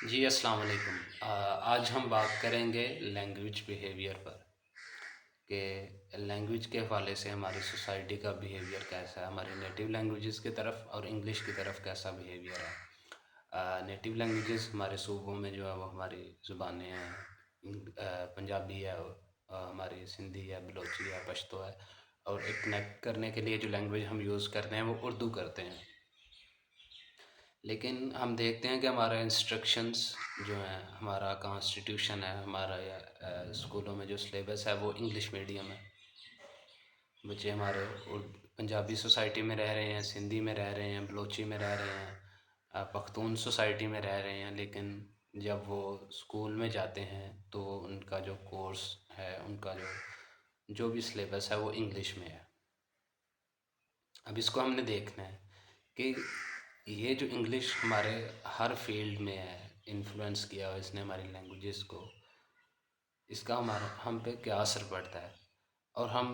جی السلام علیکم۔ آج ہم بات کریں گے لینگویج بیہیویئر پر کہ لینگویج کے حوالے سے ہماری سوسائٹی کا بیہیویئر کیسا ہے، ہماری نیٹیو لینگویجز کی طرف اور انگلش کی طرف کیسا بیہیویئر ہے۔ نیٹیو لینگویجز ہمارے صوبوں میں جو ہے وہ ہماری زبانیں ہیں، پنجابی ہے، ہماری سندھی ہے، بلوچی ہے، پشتو ہے، اور ایک کنیکٹ کرنے کے لیے جو لینگویج ہم یوز کرتے ہیں وہ اردو کرتے ہیں۔ لیکن ہم دیکھتے ہیں کہ ہمارا انسٹرکشنز جو ہیں، ہمارا کانسٹیٹیوشن ہے، ہمارا اسکولوں میں جو سلیبس ہے وہ انگلش میڈیم ہے۔ بچے ہمارے پنجابی سوسائٹی میں رہ رہے ہیں، سندھی میں رہ رہے ہیں، بلوچی میں رہ رہے ہیں، پختون سوسائٹی میں رہ رہے ہیں، لیکن جب وہ اسکول میں جاتے ہیں تو ان کا جو کورس ہے، ان کا جو بھی سلیبس ہے وہ انگلش میں ہے۔ اب اس کو ہم نے دیکھنا ہے کہ یہ جو انگلش ہمارے ہر فیلڈ میں ہے، انفلوئنس کیا ہوا اس نے ہماری لینگویجز کو، اس کا ہم پہ کیا اثر پڑتا ہے۔ اور ہم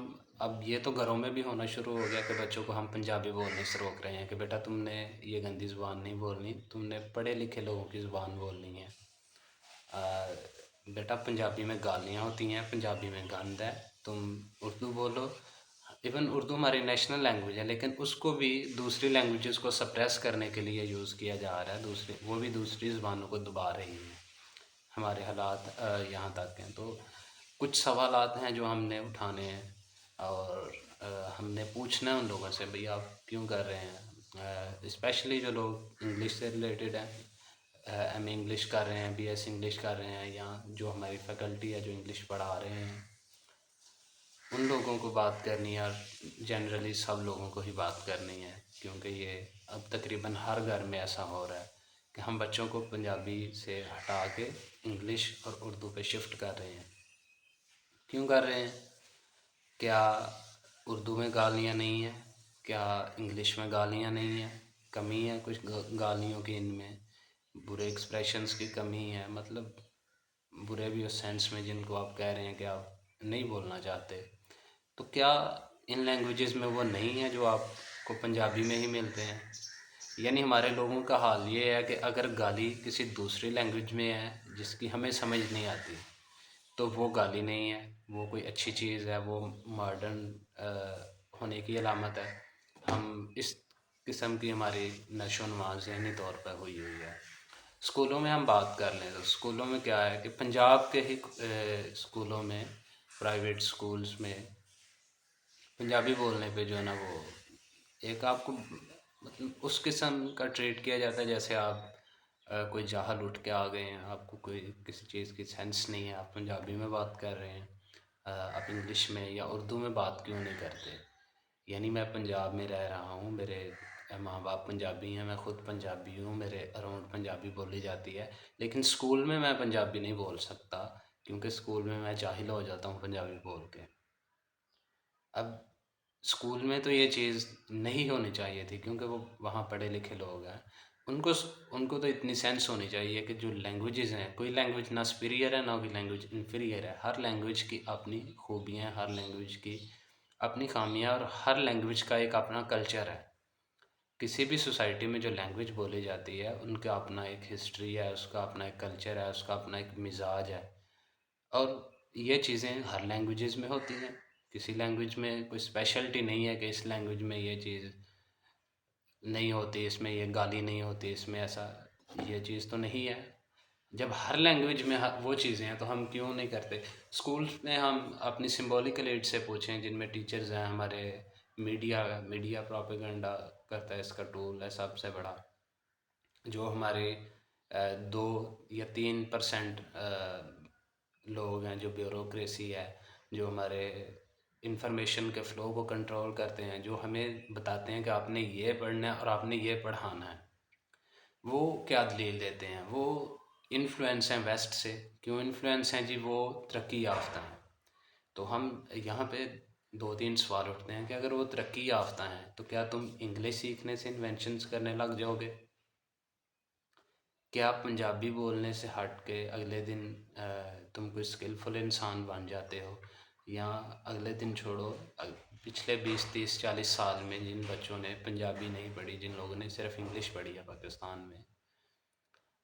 اب یہ تو گھروں میں بھی ہونا شروع ہو گیا کہ بچوں کو ہم پنجابی بولنے سے روک رہے ہیں کہ بیٹا تم نے یہ گندی زبان نہیں بولنی، تم نے پڑھے لکھے لوگوں کی زبان بولنی ہے۔ بیٹا پنجابی میں گالیاں ہوتی ہیں، پنجابی میں گند ہے، تم اردو بولو۔ ایون اردو ہماری نیشنل لینگویج ہے، لیکن اس کو بھی دوسری لینگویجز کو سپریس کرنے کے لیے یوز کیا جا رہا ہے، وہ بھی دوسری زبانوں کو دبا رہی ہیں۔ ہمارے حالات یہاں تک ہیں، تو کچھ سوالات ہیں جو ہم نے اٹھانے ہیں اور ہم نے پوچھنا ہے ان لوگوں سے، بھئی آپ کیوں کر رہے ہیں، اسپیشلی جو لوگ انگلش سے ریلیٹڈ ہیں، ایم اے انگلش کر رہے ہیں، بی ایس انگلش کر رہے ہیں، یا جو ہماری فیکلٹی ہے جو انگلش پڑھا رہے ہیں، ان لوگوں کو بات کرنی ہے، اور جنرلی سب لوگوں کو ہی بات کرنی ہے، کیونکہ یہ اب تقریباً ہر گھر میں ایسا ہو رہا ہے کہ ہم بچوں کو پنجابی سے ہٹا کے انگلش اور اردو پہ شفٹ کر رہے ہیں۔ کیوں کر رہے ہیں؟ کیا اردو میں گالیاں نہیں ہیں؟ کیا انگلش میں گالیاں نہیں ہیں؟ کمی ہے کچھ گالیوں کی ان میں، برے ایکسپریشنز کی کمی ہے، مطلب برے بھی اس سینس میں جن کو آپ کہہ رہے ہیں کہ آپ نہیں بولنا چاہتے۔ تو کیا ان لینگویجز میں وہ نہیں ہے جو آپ کو پنجابی میں ہی ملتے ہیں؟ یعنی ہمارے لوگوں کا حال یہ ہے کہ اگر گالی کسی دوسری لینگویج میں ہے جس کی ہمیں سمجھ نہیں آتی تو وہ گالی نہیں ہے، وہ کوئی اچھی چیز ہے، وہ ماڈرن ہونے کی علامت ہے۔ ہم اس قسم کی ہماری نشو و نما ذہنی طور پہ ہوئی ہے۔ اسکولوں میں ہم بات کر لیں تو اسکولوں میں کیا ہے کہ پنجاب کے ہی اسکولوں میں، پرائیویٹ اسکولز میں پنجابی بولنے پہ جو ہے نا وہ ایک آپ کو مطلب اس قسم کا ٹریٹ کیا جاتا ہے جیسے آپ کوئی جاہل اٹھ کے آ گئے ہیں، آپ کو کوئی کسی چیز کی سینس نہیں ہے، آپ پنجابی میں بات کر رہے ہیں، آپ انگلش میں یا اردو میں بات کیوں نہیں کرتے؟ یعنی میں پنجاب میں رہ رہا ہوں، میرے ماں باپ پنجابی ہیں، میں خود پنجابی ہوں، میرے اراؤنڈ پنجابی بولی جاتی ہے، لیکن اسکول میں پنجابی نہیں بول سکتا کیونکہ اسکول میں جاہل ہو جاتا ہوں پنجابی بول کے۔ اب اسکول میں تو یہ چیز نہیں ہونی چاہیے تھی کیونکہ وہ وہاں پڑھے لکھے لوگ ہیں، ان کو تو اتنی سینس ہونی چاہیے کہ جو لینگویجز ہیں، کوئی لینگویج نہ سپیریئر ہے نہ کوئی لینگویج انفیریئر ہے، ہر لینگویج کی اپنی خوبیاں ہیں، ہر لینگویج کی اپنی خامیاں، اور ہر لینگویج کا ایک اپنا کلچر ہے۔ کسی بھی سوسائٹی میں جو لینگویج بولی جاتی ہے ان کا اپنا ایک ہسٹری ہے، اس کا اپنا ایک کلچر ہے، اس کا اپنا ایک مزاج ہے، اور یہ چیزیں ہر لینگویجز میں ہوتی ہیں۔ کسی لینگویج میں کوئی اسپیشلٹی نہیں ہے کہ اس لینگویج میں یہ چیز نہیں ہوتی، اس میں یہ گالی نہیں ہوتی، اس میں ایسا، یہ چیز تو نہیں ہے۔ جب ہر لینگویج میں وہ چیزیں ہیں تو ہم کیوں نہیں کرتے؟ اسکولس میں ہم اپنی سمبولکل ایڈ سے پوچھیں جن میں ٹیچرز ہیں، ہمارے میڈیا پروپیگنڈا کرتا ہے، اس کا ٹول ہے سب سے بڑا، جو ہمارے 2 یا 3% لوگ ہیں، جو بیوروکریسی ہے، جو ہمارے انفارمیشن کے فلو کو کنٹرول کرتے ہیں، جو ہمیں بتاتے ہیں کہ آپ نے یہ پڑھنا ہے اور آپ نے یہ پڑھانا ہے، وہ کیا دلیل دیتے ہیں؟ وہ انفلوئنس ہیں ویسٹ سے۔ کیوں انفلوئنس ہیں جی؟ وہ ترقی یافتہ ہیں۔ تو ہم یہاں پہ 2 3 سوال اٹھتے ہیں کہ اگر وہ ترقی یافتہ ہیں تو کیا تم انگلش سیکھنے سے انوینشنز کرنے لگ جاؤ گے؟ کیا پنجابی بولنے سے ہٹ کے اگلے دن تم کوئی اسکلفل انسان بن جاتے ہو؟ یا اگلے دن چھوڑو، پچھلے 20 30 40 سال میں جن بچوں نے پنجابی نہیں پڑھی، جن لوگوں نے صرف انگلش پڑھی ہے پاکستان میں،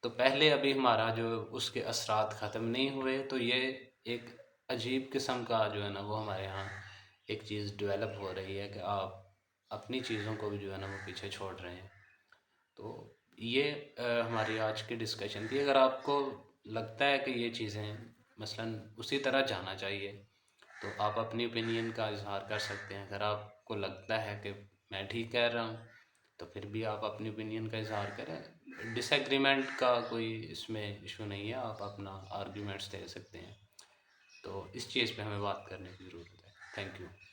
تو پہلے ابھی ہمارا جو اس کے اثرات ختم نہیں ہوئے، تو یہ ایک عجیب قسم کا جو ہے نا وہ ہمارے یہاں ایک چیز ڈیولپ ہو رہی ہے کہ آپ اپنی چیزوں کو بھی جو ہے نا وہ پیچھے چھوڑ رہے ہیں۔ تو یہ ہماری آج کی ڈسکشن تھی۔ اگر آپ کو لگتا ہے کہ یہ چیزیں مثلاً اسی طرح جانا چاہیے تو آپ اپنی اوپینین کا اظہار کر سکتے ہیں۔ اگر آپ کو لگتا ہے کہ میں ٹھیک کہہ رہا ہوں تو پھر بھی آپ اپنی اوپینین کا اظہار کریں۔ ڈس ایگریمنٹ کا کوئی اس میں ایشو نہیں ہے، آپ اپنا آرگیومنٹس دے سکتے ہیں۔ تو اس چیز پہ ہمیں بات کرنے کی ضرورت ہے۔ Thank you.